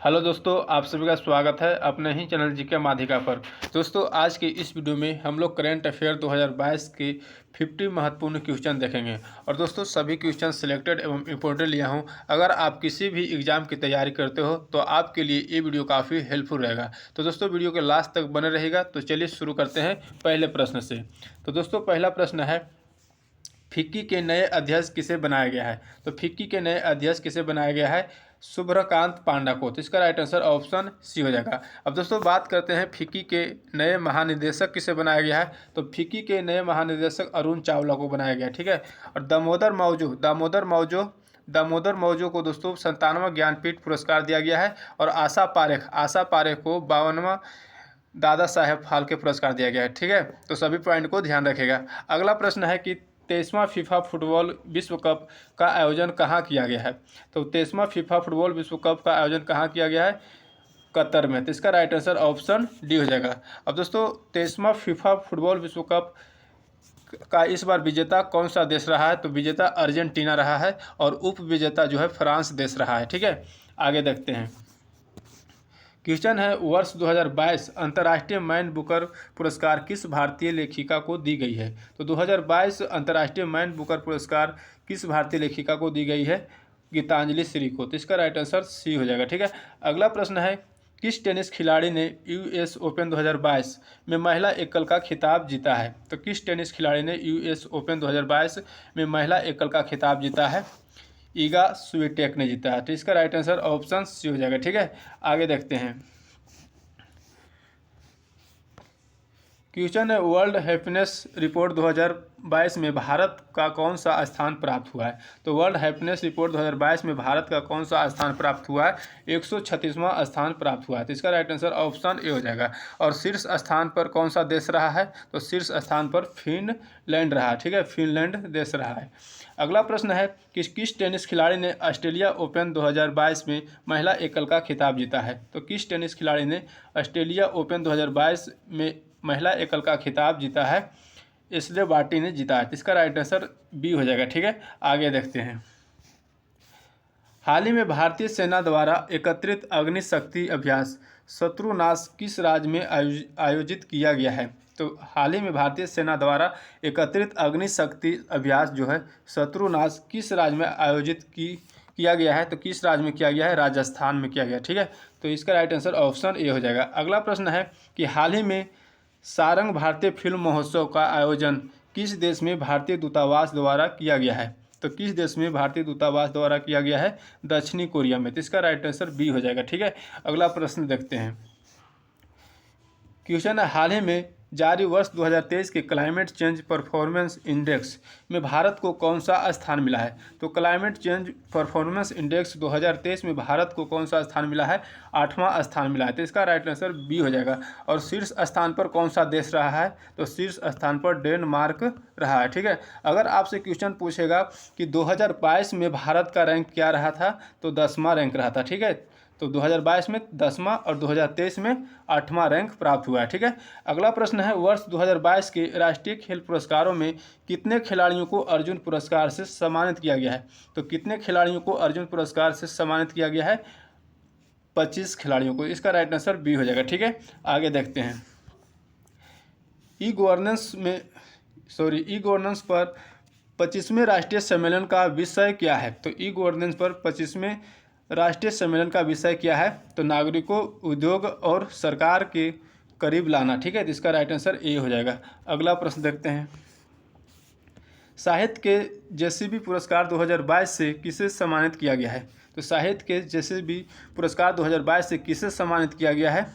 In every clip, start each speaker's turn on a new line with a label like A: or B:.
A: Hello दोस्तों, आप सभी का स्वागत है अपने ही चैनल जीके माध्यिका पर। दोस्तों, आज के इस वीडियो में हम लोग करेंट अफेयर 2022 के 50 महत्वपूर्ण क्वेश्चन देखेंगे। और दोस्तों, सभी क्वेश्चन सिलेक्टेड एवं इम्पोर्टेंट लिया हूं। अगर आप किसी भी एग्जाम की तैयारी करते हो तो आपके लिए ये वीडियो काफ़ी हेल्पफुल रहेगा। तो दोस्तों, वीडियो के लास्ट तक बने रहेगा। तो चलिए शुरू करते हैं पहले प्रश्न से। तो दोस्तों, पहला प्रश्न है, फिक्की के नए अध्यक्ष किसे बनाया गया है? तो फिक्की के नए अध्यक्ष किसे बनाया गया है? शुभ्रकांत पांडा को। तो इसका राइट आंसर ऑप्शन सी हो जाएगा। अब दोस्तों, बात करते हैं फिक्की के नए महानिदेशक किसे बनाया गया है। तो फिक्की के नए महानिदेशक अरुण चावला को बनाया गया, ठीक है। और दामोदर मौजो को दोस्तों 97वां ज्ञानपीठ पुरस्कार दिया गया है। और आशा पारेख को 52वां दादा साहेब फाल्के पुरस्कार दिया गया है, ठीक है। तो सभी पॉइंट को ध्यान रखेगा। अगला प्रश्न है कि 23वां फीफा फुटबॉल विश्व कप का आयोजन कहाँ किया गया है? तो 23वां फीफा फुटबॉल विश्व कप का आयोजन कहाँ किया गया है? कतर में। तो इसका राइट आंसर ऑप्शन डी हो जाएगा। अब दोस्तों, 23वां फीफा फुटबॉल विश्व कप का इस बार विजेता कौन सा देश रहा है? तो विजेता अर्जेंटीना रहा है और उप विजेता जो है फ्रांस देश रहा है, ठीक है। आगे देखते हैं। क्वेश्चन है, वर्ष 2022 अंतर्राष्ट्रीय मैन बुकर पुरस्कार किस भारतीय लेखिका को दी गई है? तो 2022 अंतर्राष्ट्रीय मैन बुकर पुरस्कार किस भारतीय लेखिका को दी गई है? गीतांजलि श्री को। तो इसका राइट आंसर सी हो जाएगा, ठीक है। अगला प्रश्न है, किस टेनिस खिलाड़ी ने यूएस ओपन 2022 में महिला एकल का खिताब जीता है? तो किस टेनिस खिलाड़ी ने यूएस ओपन 2022 में महिला एकल का खिताब जीता है? ईगा स्वीटेक ने जीता है। तो इसका राइट आंसर ऑप्शन सी हो जाएगा, ठीक है। आगे देखते हैं। क्वेश्चन है, वर्ल्ड हैप्पीनेस रिपोर्ट 2022 में भारत का कौन सा स्थान प्राप्त हुआ है? तो वर्ल्ड हैप्पीनेस रिपोर्ट 2022 में भारत का कौन सा स्थान प्राप्त हुआ है? 136वां स्थान प्राप्त हुआ है। तो इसका राइट आंसर ऑप्शन ए हो जाएगा। और शीर्ष स्थान पर कौन सा देश रहा है? तो शीर्ष स्थान पर फिनलैंड रहा, ठीक है। फिनलैंड देश रहा है। अगला प्रश्न है, किस टेनिस खिलाड़ी ने ऑस्ट्रेलिया ओपन 2022 में महिला एकल का खिताब जीता है? तो किस टेनिस खिलाड़ी ने ऑस्ट्रेलिया ओपन 2022 में महिला एकल का खिताब जीता है? एशले बार्टी ने जीता है। इसका राइट आंसर बी हो जाएगा, ठीक है। आगे देखते हैं। हाल ही में भारतीय सेना द्वारा एकत्रित अग्निशक्ति अभ्यास शत्रुनाश किस राज्य में आयोजित किया गया है? तो हाल ही में भारतीय सेना द्वारा एकत्रित अग्निशक्ति अभ्यास जो है शत्रुनाश किस राज्य में आयोजित किया गया है? तो किस राज्य में किया गया है? राजस्थान में किया गया, ठीक है। तो इसका राइट आंसर ऑप्शन ए हो जाएगा। अगला प्रश्न है कि हाल ही में सारंग भारतीय फिल्म महोत्सव का आयोजन किस देश में भारतीय दूतावास द्वारा किया गया है? तो किस देश में भारतीय दूतावास द्वारा किया गया है? दक्षिणी कोरिया में। तो इसका राइट आंसर बी हो जाएगा, ठीक है। अगला प्रश्न देखते हैं। क्वेश्चन है, हाल ही में जारी वर्ष 2023 के क्लाइमेट चेंज परफॉर्मेंस इंडेक्स में भारत को कौन सा स्थान मिला है? तो क्लाइमेट चेंज परफॉर्मेंस इंडेक्स 2023 में भारत को कौन सा स्थान मिला है? 8वां स्थान मिला है। तो इसका राइट आंसर बी हो जाएगा। और शीर्ष स्थान पर कौन सा देश रहा है? तो शीर्ष स्थान पर डेनमार्क रहा है, ठीक है। अगर आपसे क्वेश्चन पूछेगा कि 2022 में भारत का रैंक क्या रहा था? तो 10वां रैंक रहा था, ठीक है। तो 2022 में 10वां और 2023 में 8वां रैंक प्राप्त हुआ है, ठीक है। अगला प्रश्न है, वर्ष 2022 के राष्ट्रीय खेल पुरस्कारों में कितने खिलाड़ियों को अर्जुन पुरस्कार से सम्मानित किया गया है? तो कितने खिलाड़ियों को अर्जुन पुरस्कार से सम्मानित किया गया है? 25 खिलाड़ियों को। इसका राइट आंसर बी हो जाएगा, ठीक है। आगे देखते हैं। ई गवर्नेंस पर 25वें राष्ट्रीय सम्मेलन का विषय क्या है? तो ई गवर्नेंस पर 25वें राष्ट्रीय सम्मेलन का विषय क्या है? तो नागरिकों, उद्योग और सरकार के करीब लाना, ठीक है। तो इसका राइट आंसर ए हो जाएगा। अगला प्रश्न देखते हैं। साहित्य के जेसीबी पुरस्कार 2022 से किसे सम्मानित किया गया है? तो साहित्य के जेसीबी पुरस्कार 2022 से किसे सम्मानित किया गया है?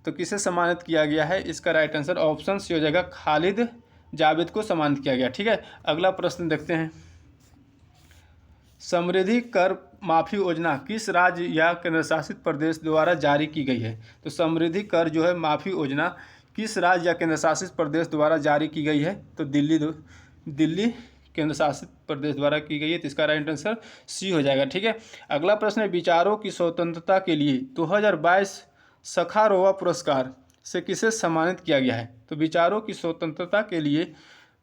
A: तो किसे सम्मानित किया गया है? इसका राइट आंसर ऑप्शन सी हो जाएगा। खालिद जावेद को सम्मानित किया गया, ठीक है। अगला प्रश्न देखते हैं। समृद्धि कर माफ़ी योजना किस राज्य या केंद्रशासित प्रदेश द्वारा जारी की गई है? तो समृद्धि कर जो है माफ़ी योजना किस राज्य या केंद्रशासित प्रदेश द्वारा जारी की गई है? तो दिल्ली केंद्र शासित प्रदेश द्वारा की गई है। तो इसका राइट आंसर सी हो जाएगा, ठीक है। अगला प्रश्न है, विचारों की स्वतंत्रता के लिए 2022 सखारोवा पुरस्कार से किसे सम्मानित किया गया है? तो विचारों की स्वतंत्रता के लिए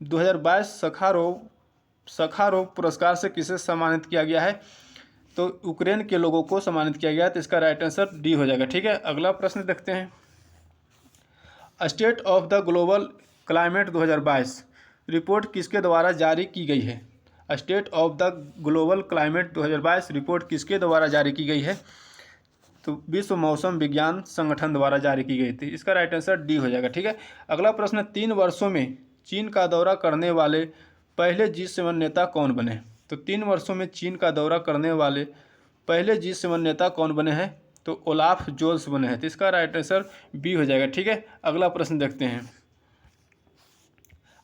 A: 2022 सखारोव पुरस्कार से किसे सम्मानित किया गया है? तो यूक्रेन के लोगों को सम्मानित किया गया, तो इसका राइट आंसर डी हो जाएगा। ठीक है, अगला प्रश्न देखते हैं। State of the global climate 2022 report किसके द्वारा जारी की गई है? State of the global climate 2022 report किसके द्वारा जारी की गई है? तो विश्व मौसम विज्ञान संगठन द्वारा जारी की गई थी। इसका राइट आंसर डी हो जाएगा। ठीक है, अगला प्रश्न, 3 वर्षों में चीन का दौरा करने वाले पहले G7 नेता कौन बने? तो 3 वर्षों में चीन का दौरा करने वाले पहले G7 नेता कौन बने हैं? तो ओलाफ जोल्स बने हैं। तो इसका राइट आंसर बी हो जाएगा। ठीक है, अगला प्रश्न देखते हैं।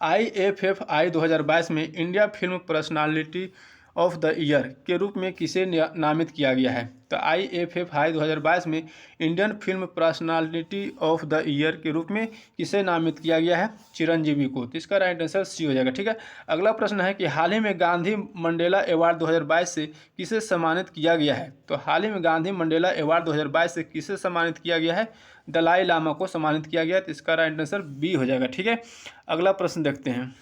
A: IFFI 2022 में India film personality of the year के रूप में किसे नामित किया गया है? तो IFFI 2022 में Indian film personality of the year के रूप में किसे नामित किया गया है? चिरंजीवी को। तो इसका राइट आंसर सी हो जाएगा। ठीक है, अगला प्रश्न है कि हाल ही में गांधी मंडेला अवार्ड 2022 से किसे सम्मानित किया गया है? तो हाल ही में गांधी मंडेला अवार्ड 2022 से किसे सम्मानित किया गया है? दलाई लामा को सम्मानित किया गया। तो इसका राइट आंसर बी हो जाएगा। ठीक है, अगला प्रश्न देखते हैं।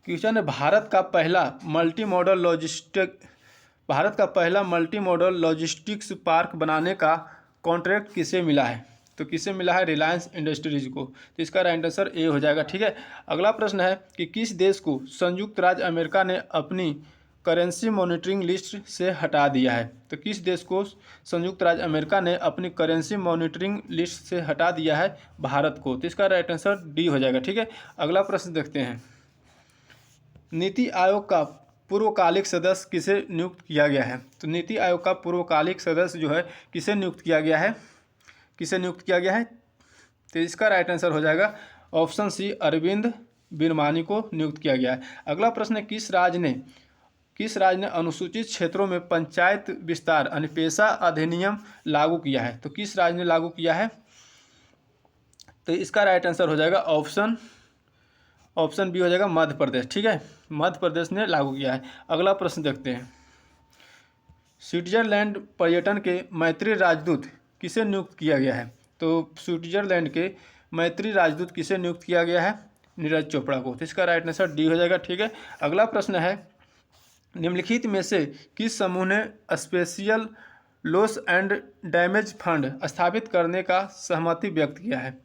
A: क्वेश्चन है, भारत का पहला मल्टी मॉडल लॉजिस्टिक्स पार्क बनाने का कॉन्ट्रैक्ट किसे मिला है? तो किसे मिला है? रिलायंस इंडस्ट्रीज को। तो इसका राइट आंसर ए हो जाएगा। ठीक है, अगला प्रश्न है कि किस देश को संयुक्त राज्य अमेरिका ने अपनी करेंसी मॉनिटरिंग लिस्ट से हटा दिया है? तो किस देश को संयुक्त राज्य अमेरिका ने अपनी करेंसी मॉनिटरिंग लिस्ट से हटा दिया है? भारत को। तो इसका राइट आंसर डी हो जाएगा। ठीक है, अगला प्रश्न देखते हैं। नीति आयोग का पूर्वकालिक सदस्य किसे नियुक्त किया गया है? तो नीति आयोग का पूर्वकालिक सदस्य जो है किसे नियुक्त किया गया है? तो इसका राइट आंसर हो जाएगा ऑप्शन सी, अरविंद बिरमानी को नियुक्त किया गया है। अगला प्रश्न है, किस राज्य ने अनुसूचित क्षेत्रों में पंचायत विस्तार पेशा अधिनियम लागू किया है? तो किस राज्य ने लागू किया है? तो इसका राइट आंसर हो जाएगा ऑप्शन बी हो जाएगा, मध्य प्रदेश। ठीक है, मध्य प्रदेश ने लागू किया है। अगला प्रश्न देखते हैं। स्विट्जरलैंड पर्यटन के मैत्री राजदूत किसे नियुक्त किया गया है? तो स्विट्जरलैंड के मैत्री राजदूत किसे नियुक्त किया गया है? नीरज चोपड़ा को। तो इसका राइट आंसर डी हो जाएगा। ठीक है, अगला प्रश्न है, निम्नलिखित में से किस समूह ने special loss and damage fund स्थापित करने का सहमति व्यक्त किया है?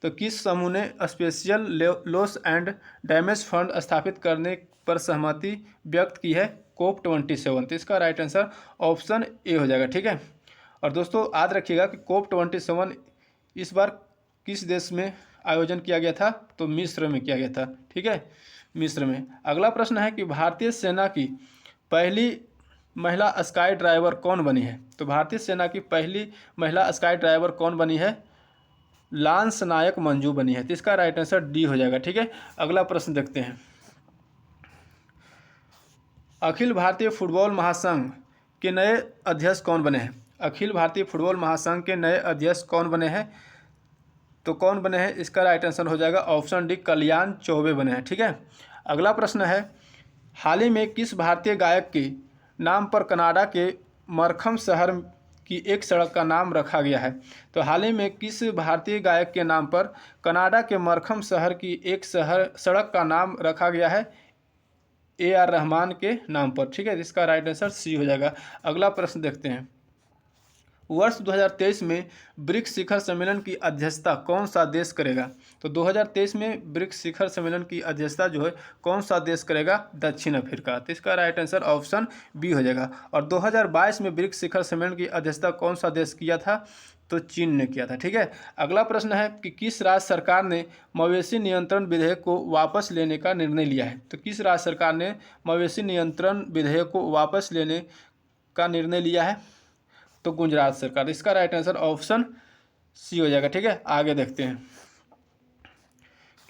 A: तो किस समूह ने special loss and damage fund स्थापित करने पर सहमति व्यक्त की है? COP27। तो इसका राइट आंसर ऑप्शन ए हो जाएगा। ठीक है, और दोस्तों याद रखिएगा कि COP27 इस बार किस देश में आयोजन किया गया था? तो मिस्र में किया गया था। ठीक है, मिस्र में। अगला प्रश्न है कि भारतीय सेना की पहली महिला स्काई ड्राइवर कौन बनी है? तो भारतीय सेना की पहली महिला स्काई ड्राइवर कौन बनी है? लांस नायक मंजू बनी है। तो इसका राइट आंसर डी हो जाएगा। ठीक है, अगला प्रश्न देखते हैं। अखिल भारतीय फुटबॉल महासंघ के नए अध्यक्ष कौन बने हैं? अखिल भारतीय फुटबॉल महासंघ के नए अध्यक्ष कौन बने हैं? तो कौन बने हैं? इसका राइट आंसर हो जाएगा ऑप्शन डी, कल्याण चौबे बने हैं। ठीक है, अगला प्रश्न है, हाल ही में किस भारतीय गायक के नाम पर कनाडा के मरखम शहर की एक सड़क का नाम रखा गया है? तो हाल ही में किस भारतीय गायक के नाम पर कनाडा के मरखम शहर की एक सड़क का नाम रखा गया है? AR रहमान के नाम पर। ठीक है, इसका राइट आंसर सी हो जाएगा। अगला प्रश्न देखते हैं। वर्ष 2023 में ब्रिक्स शिखर सम्मेलन की अध्यक्षता कौन सा देश करेगा? तो 2023 में ब्रिक्स शिखर सम्मेलन की अध्यक्षता जो है कौन सा देश करेगा? दक्षिण अफ्रीका। तो इसका राइट आंसर ऑप्शन बी हो जाएगा। और 2022 में ब्रिक्स शिखर सम्मेलन की अध्यक्षता कौन सा देश किया था? तो चीन ने किया था। ठीक है, अगला प्रश्न है कि किस राज्य सरकार ने मवेशी नियंत्रण विधेयक को वापस लेने का निर्णय लिया है? तो किस राज्य सरकार ने मवेशी नियंत्रण विधेयक को वापस लेने का निर्णय लिया है? तो गुजरात सरकार। इसका राइट आंसर ऑप्शन सी हो जाएगा। ठीक है, आगे देखते हैं।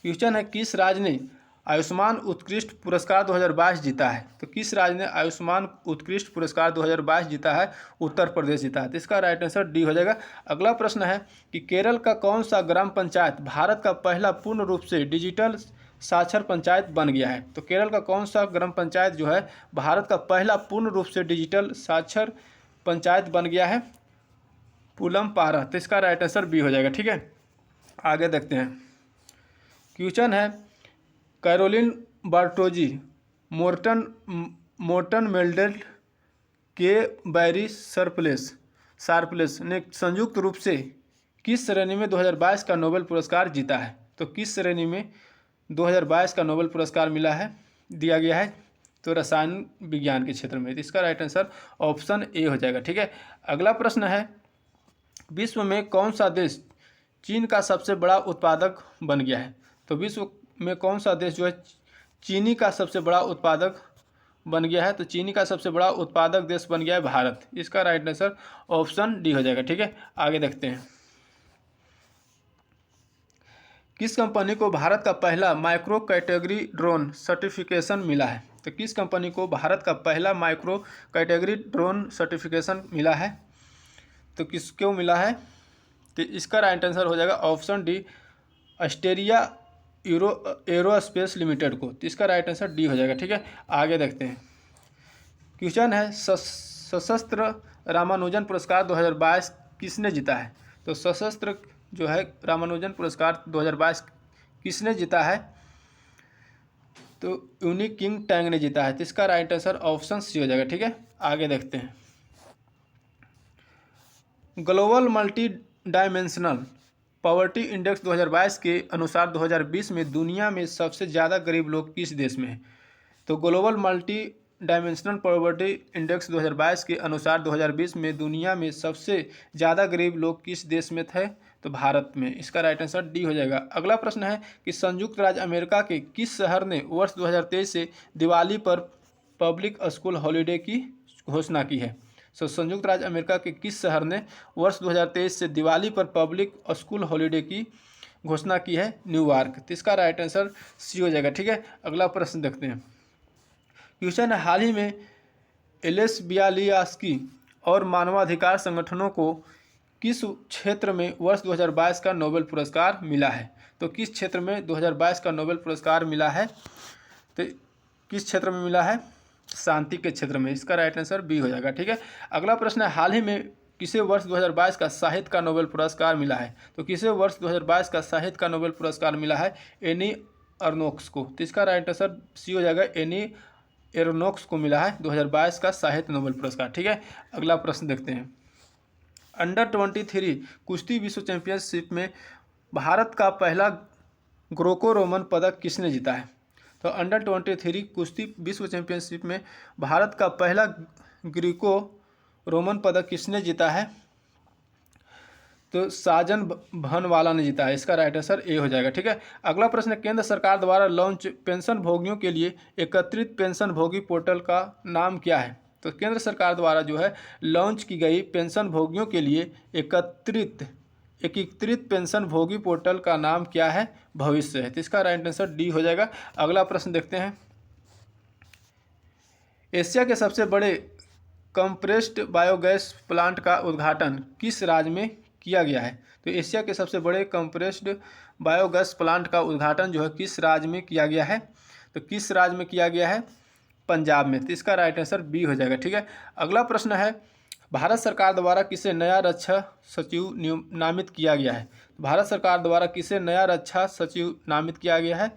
A: क्वेश्चन है, किस राज्य ने आयुष्मान उत्कृष्ट पुरस्कार 2022 जीता है? तो किस राज्य ने आयुष्मान उत्कृष्ट पुरस्कार 2022 जीता है? उत्तर प्रदेश जीता है। तो इसका राइट आंसर डी हो जाएगा। अगला प्रश्न है कि केरल का कौन सा ग्राम पंचायत भारत का पहला पूर्ण रूप से डिजिटल साक्षर पंचायत बन गया है? तो केरल का कौन सा ग्राम पंचायत जो है भारत का पहला पूर्ण रूप से डिजिटल साक्षर पंचायत बन गया है? पुलमपारा। तो इसका राइट आंसर बी हो जाएगा। ठीक है, आगे देखते हैं। क्वेश्चन है, कैरोलिन बार्टोजी मोर्टन मेल्डेल के बैरी शार्पलेस ने संयुक्त रूप से किस श्रेणी में 2022 का नोबेल पुरस्कार जीता है? तो किस श्रेणी में 2022 का नोबेल पुरस्कार दिया गया है? तो रसायन विज्ञान के क्षेत्र में। तो इसका राइट आंसर ऑप्शन ए हो जाएगा। ठीक है, अगला प्रश्न है, विश्व में कौन सा देश चीन का सबसे बड़ा उत्पादक बन गया है? तो विश्व में कौन सा देश जो है चीनी का सबसे बड़ा उत्पादक बन गया है? तो चीनी का सबसे बड़ा उत्पादक देश बन गया है भारत। इसका राइट आंसर ऑप्शन डी हो जाएगा। ठीक है, आगे देखते हैं, किस कंपनी को भारत का पहला माइक्रो कैटेगरी ड्रोन सर्टिफिकेशन मिला है? तो किस कंपनी को भारत का पहला माइक्रो कैटेगरी ड्रोन सर्टिफिकेशन मिला है? तो किसको मिला है? तो इसका राइट आंसर हो जाएगा option D, Australia aerospace limited को। तो इसका राइट आंसर डी हो जाएगा। ठीक है, आगे देखते हैं, क्वेश्चन है, सशस्त्र रामानुजन पुरस्कार 2022 किसने जीता है? तो सशस्त्र जो है रामानुजन पुरस्कार 2022 किसने जीता है? तो यूनिक किंग टैंग ने जीता है। तो इसका राइट आंसर ऑप्शन सी हो जाएगा। ठीक है, आगे देखते हैं, global multi dimensional poverty index 2022 के अनुसार 2020 में दुनिया में सबसे ज़्यादा गरीब लोग किस देश में हैं? तो global multi dimensional poverty index 2022 के अनुसार 2020 में दुनिया में सबसे ज़्यादा गरीब लोग किस देश में थे? तो भारत में। इसका राइट आंसर डी हो जाएगा। अगला प्रश्न है कि संयुक्त राज्य अमेरिका के किस शहर ने वर्ष 2023 से दिवाली पर पब्लिक स्कूल हॉलीडे की घोषणा की है? संयुक्त राज्य अमेरिका के किस शहर ने वर्ष 2023 से दिवाली पर पब्लिक स्कूल हॉलीडे की घोषणा की है? न्यूयॉर्क। तो इसका राइट आंसर सी हो जाएगा। ठीक है, अगला प्रश्न देखते हैं, क्वेश्चन है, हाल ही में एलेस बियालियास्की और मानवाधिकार संगठनों को किस क्षेत्र में वर्ष 2022 का नोबेल पुरस्कार मिला है? तो किस क्षेत्र में 2022 का नोबेल पुरस्कार मिला है? तो किस क्षेत्र में मिला है? शांति के क्षेत्र में। इसका राइट आंसर बी हो जाएगा। ठीक है, अगला प्रश्न है, हाल ही में किसे वर्ष 2022 का साहित्य का नोबेल पुरस्कार मिला है? तो किसे वर्ष 2022 का साहित्य का नोबेल पुरस्कार मिला है? एनी अर्नोक्स को। तो इसका राइट आंसर सी हो जाएगा, एनी एरोनोक्स को मिला है 2022 का साहित्य नोबेल पुरस्कार। ठीक है, अगला प्रश्न देखते हैं, अंडर 23 कुश्ती विश्व चैंपियनशिप में भारत का पहला ग्रोको रोमन पदक किसने जीता है? तो अंडर 23 कुश्ती विश्व चैंपियनशिप में भारत का पहला ग्रीको रोमन पदक किसने जीता है? तो साजन भनवाला ने जीता है। इसका राइट आंसर ए हो जाएगा। ठीक है, अगला प्रश्न, केंद्र सरकार द्वारा लॉन्च पेंशन भोगियों के लिए एकत्रित पेंशन भोगी पोर्टल का नाम क्या है? तो केंद्र सरकार द्वारा जो है लॉन्च की गई पेंशन भोगियों के लिए एकीकृत पेंशन भोगी पोर्टल का नाम क्या है? भविष्य है। तो इसका राइट आंसर डी हो जाएगा। अगला प्रश्न देखते हैं, एशिया के सबसे बड़े कंप्रेस्ड बायोगैस प्लांट का उद्घाटन किस राज्य में किया गया है? तो एशिया के सबसे बड़े कंप्रेस्ड बायोगैस प्लांट का उद्घाटन जो है किस राज्य में किया गया है? तो किस राज्य में किया गया है? पंजाब में। तो इसका राइट आंसर बी हो जाएगा। ठीक है, अगला प्रश्न है, भारत सरकार द्वारा किसे नया रक्षा सचिव नामित किया गया है? भारत सरकार द्वारा किसे नया रक्षा सचिव नामित किया गया है?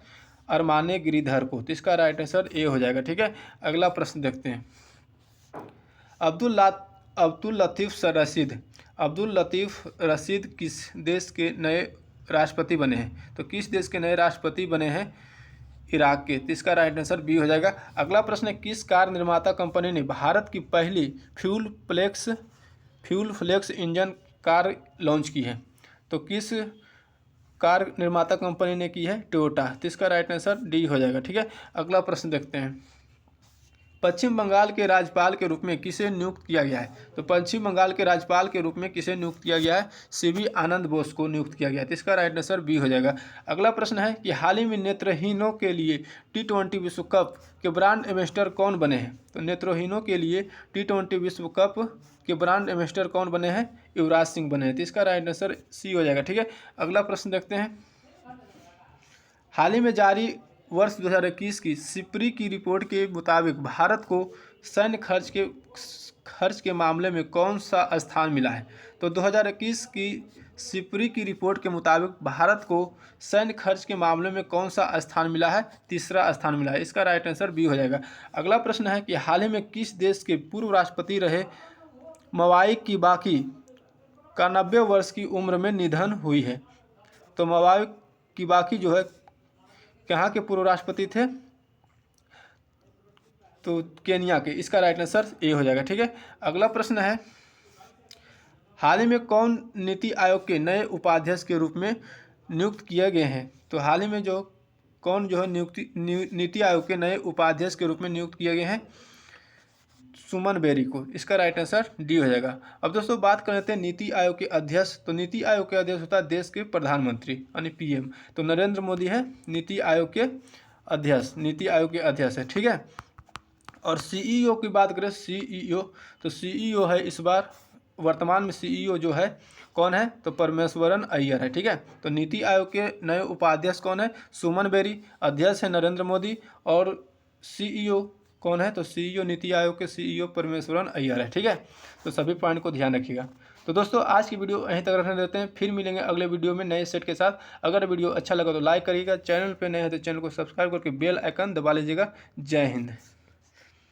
A: अरमाने गिरिधर को। तो इसका राइट आंसर ए हो जाएगा। ठीक है, अगला प्रश्न देखते हैं, अब्दुल लतीफ़ रशीद किस देश के नए राष्ट्रपति बने हैं? तो किस देश के नए राष्ट्रपति बने हैं? इराक के। तो इसका राइट आंसर बी हो जाएगा। अगला प्रश्न है, किस कार निर्माता कंपनी ने भारत की पहली fuel flex engine car launch की है? तो किस कार निर्माता कंपनी ने की है? टोयोटा। तो इसका राइट आंसर डी हो जाएगा। ठीक है, अगला प्रश्न देखते हैं, पश्चिम बंगाल के राज्यपाल के रूप में किसे नियुक्त किया गया है? तो पश्चिम बंगाल के राज्यपाल के रूप में किसे नियुक्त किया गया है? सीवी आनंद बोस को नियुक्त किया गया है। तो इसका राइट आंसर बी हो जाएगा। अगला प्रश्न है कि हाल ही में नेत्रहीनों के लिए T20 विश्व कप के ब्रांड एम्बेसडर कौन बने हैं? तो नेत्रहीनों के लिए T20 विश्व कप के ब्रांड एम्बेसडर कौन बने हैं? युवराज सिंह बने हैं। तो इसका राइट आंसर सी हो जाएगा। ठीक है, अगला प्रश्न देखते हैं, हाल ही में जारी वर्ष 2021 की सिप्री की रिपोर्ट के मुताबिक भारत को सैन्य खर्च के मामले में कौन सा स्थान मिला है? तो 2021 की सिपरी की रिपोर्ट के मुताबिक भारत को सैन्य खर्च के मामले में कौन सा स्थान मिला है? तीसरा स्थान मिला है। इसका राइट आंसर बी हो जाएगा। अगला प्रश्न है कि हाल ही में किस देश के पूर्व राष्ट्रपति रहे मवाई किबाकी का 90 वर्ष की उम्र में निधन हुई है? तो मवाई किबाकी जो है कहाँ के पूर्व राष्ट्रपति थे? तो केनिया के। इसका राइट आंसर ए हो जाएगा। ठीक है। अगला प्रश्न है, हाल ही में कौन नीति आयोग के नए उपाध्यक्ष के रूप में नियुक्त किए गए हैं? तो हाल ही में कौन है नीति आयोग के नए उपाध्यक्ष के रूप में नियुक्त किए गए हैं? सुमन बेरी को। इसका राइट आंसर डी हो जाएगा। अब दोस्तों बात कर लेते हैं नीति आयोग के अध्यक्ष। तो नीति आयोग के अध्यक्ष होता है देश के प्रधानमंत्री यानी पीएम। तो नरेंद्र मोदी है नीति आयोग के अध्यक्ष, नीति आयोग के अध्यक्ष है। ठीक है। और सीईओ की बात करें, सीईओ, तो सीईओ है इस बार वर्तमान में सीईओ जो है कौन है? तो परमेश्वरन अय्यर है। ठीक है। तो नीति आयोग के नए उपाध्यक्ष कौन है? सुमन बेरी। अध्यक्ष है नरेंद्र मोदी। और सीईओ कौन है? तो सीईओ नीति आयोग के सीईओ परमेश्वरन अय्यर है। ठीक है। तो सभी पॉइंट को ध्यान रखिएगा। तो दोस्तों आज की वीडियो यहीं तक रखने देते हैं, फिर मिलेंगे अगले वीडियो में नए सेट के साथ। अगर वीडियो अच्छा लगा तो लाइक करिएगा, चैनल पे नए हैं तो चैनल को सब्सक्राइब करके बेल आइकन दबा लीजिएगा। जय हिंद।